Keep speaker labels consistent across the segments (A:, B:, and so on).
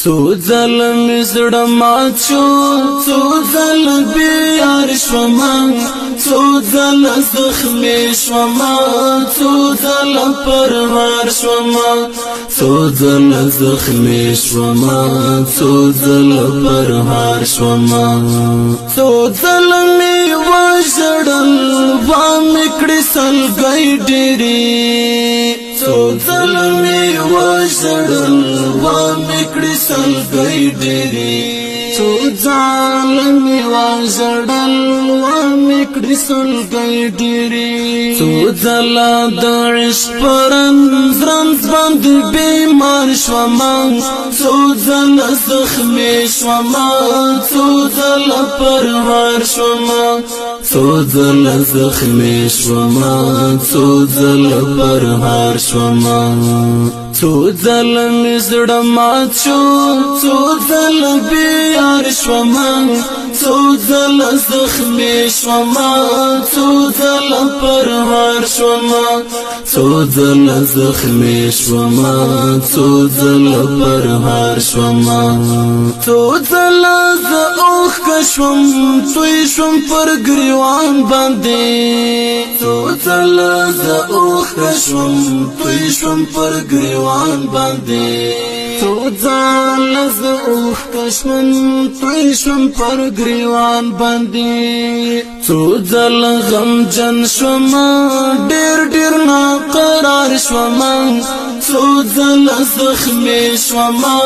A: څو ځله مې زړه مات شو، څو ځله بېیار شومه، څو ځله زخمي شومه، څو ځله پرهار شومه، څو ځله زخمي شومه، څو ځله پرهار شومه، څو ځله مې وژړل وامې کړې سلګۍ ډېرې، څو ځله مې وژړل وامې کړې سلګۍ ډېرې، څو ځله مې وژړل وامې کړې سلګۍ ډېرې، څو ځله د عشق په رنځ رنځ باندې بیمار شومه، څو ځله زخمي شومه، څو ځله پرهار شومه، څو ځله زخمي شومه، څو ځله پرهار شومه، څو ځله مې زړه مات شو، څو ځله بېیار شومه، څو ځله زخمي شومه، څو ځله پرهار شومه، څو ځله زخمي شومه، څو ځله پرهار شومه، څو ځله زه اوښکه شوم توی شوم پر ګریوان باندې، څو ځله زه اوښکه شوم توی شوم پر ګریوان باندې، څو ځله زه اوښکه شوم توی شوم پر ګریوان باندې، څو ځله غمجن شومه ډېر ډېر ناقرار شومه، څو ځله زخمي شومه،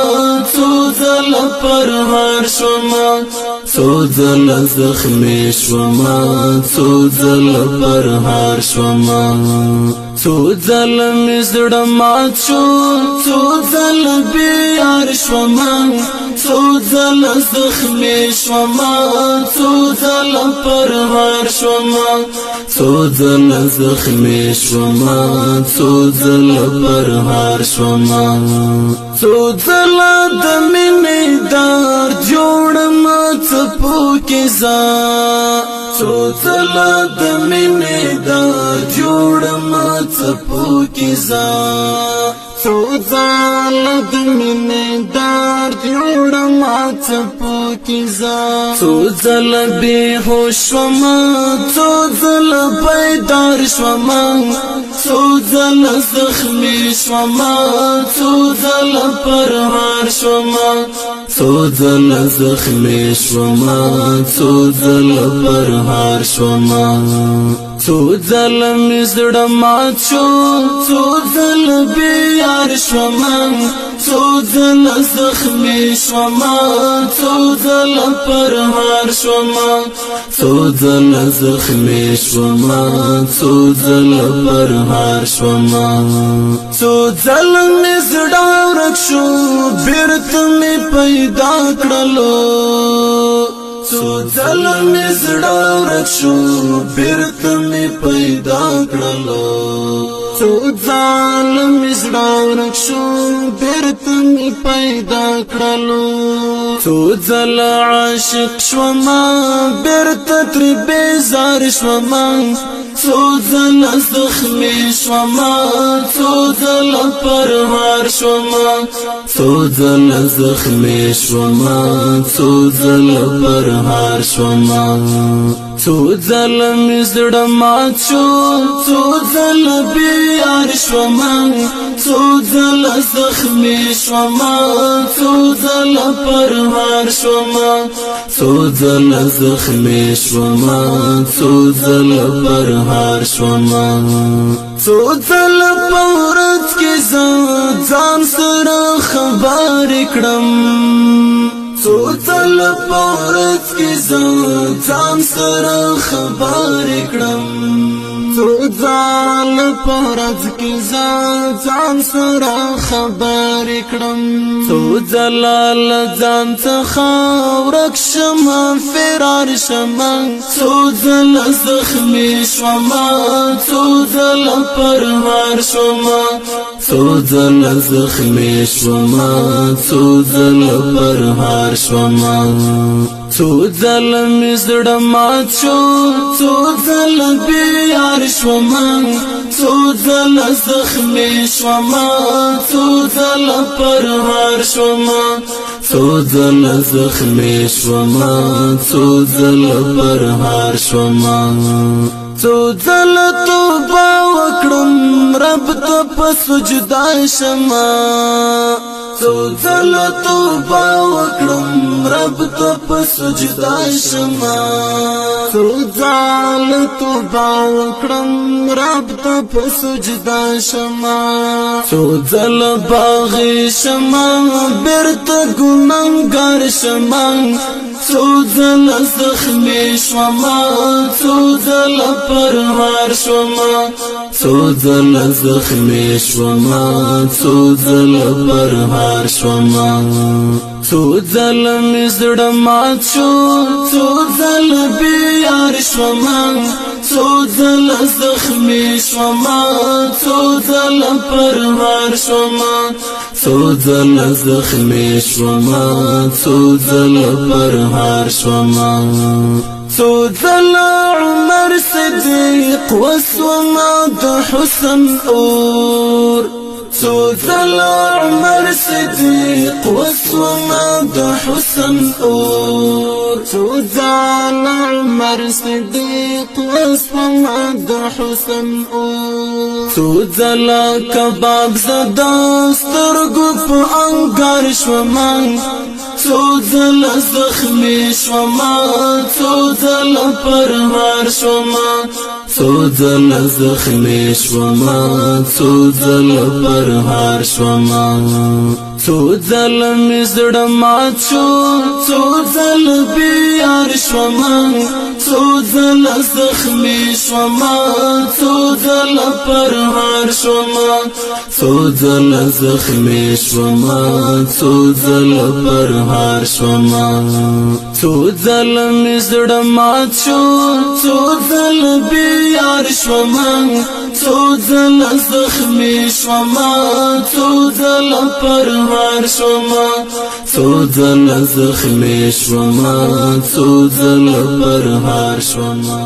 A: څو ځله پرهار شومه، څو ځله زخمي شومه، څو ځله پرهار شومه، څو ځله مې زړه مات شو، څو ځله بېیار شومه، څو ځله زخمي شومه، څو ځله پرهار شومه، څو ځله زخمي شومه، څو ځله پرهار شومه، څو ځله د مینې درد جوړم څپو کې زه، څو ځله د مینې درد جوړم څپو کې زه، څو ځله د مینې درد جوړم څپو کې زه، څو ځله بېهوش شومه، څو ځله بیدار شومه، څو ځله زخمي شومه، څو ځله پرهار شومه، څو ځله زخمي شومه، څو ځله پرهار شومه، څو ځله مې زړه مات شو، څو ځله بېیار شومه، څو ځله زخمي شومه، څو ځله پرهار شومه، څو ځله زخمي شومه، څو ځله پرهار شومه، څو ځله مې زړه ورک شو بېرته مې پیدا کړلو، څو ځله مې زړه ورک شو بېرته مې پیدا کړلو، څو ځله مې زړه ورک شو بېرته مې پیدا کړلو، څو ځله عاشق شومه بېرته ترې بېزار شومه، څو ځله زخمي شومه، څو ځله پرهار شومه، څو ځله زخمي شومه، څو ځله پرهار شومه، څو ځله مې زړه مات شو، څو ځله بېیار شومه، څو ځله زخمي شومه، څو ځله پرهار شومه، څو ځله زخمي شومه، څو ځله پرهار شومه، څو ځله په ورځ کې زه ځان سره خبرې کړم، څو ځله په ورځ کې زه ځان سره خبرې کړم، څو ځله په ورځ کې زه ځان سره خبرې کړم، څو ځله له ځان څخه ورک شمه فرار شمه، څو ځله زخمي شومه، څو ځله پرهار شومه، څو ځله زخمي شومه، څو ځله پرهار شومه، څو ځله مې زړه مات شو څو ځله بېیار شومه څو ځله زخمي شومه څو ځله پرهار شومه څو ځله زخمي شومه څو ځله پرهار شومه څو ځله توبه وکړم رب ته په سجده شمه څو ځله توبه وکړم رب ته په سجده شمه څو ځله توبه وکړم رب ته په سجده شمه څو ځله باغی شمه بیرته ګنهګار شمه څو ځله زخمي شومه څو ځله پرهار شومه څو ځله زخمي شومه څو ځله پرهار شومه څو ځله مې زړه مات شو څو ځله بېیار شومه څو ځله زخمي شومه څو ځله پرهار شومه څو ځله زخمي شومه څو ځله پرهار شومه څو ځله عمر صدیق وسومه د حسن اور څو ځله عمر صدیق وسومه د حسن اور څو ځله عمر صدیق وسومه د حسن اور څو ځله کباب زده سترګو په انګار شومه څو ځله زخمي شومه څو ځله پرهار شومه څو ځله زخمي شومه څو ځله پرهار شومه څو ځله مې زړه مات شو څو ځله بېیار شومه څو ځله زخمي شومه څو ځله پرهار شومه څو ځله زخمي شومه څو ځله پرهار شومه څو ځله مې زړه مات شو څو ځله بېیار شومه څو ځله زخمي شومه څو ځله پرهار شومه څو ځله زخمي شومه څو ځله پرهار شومه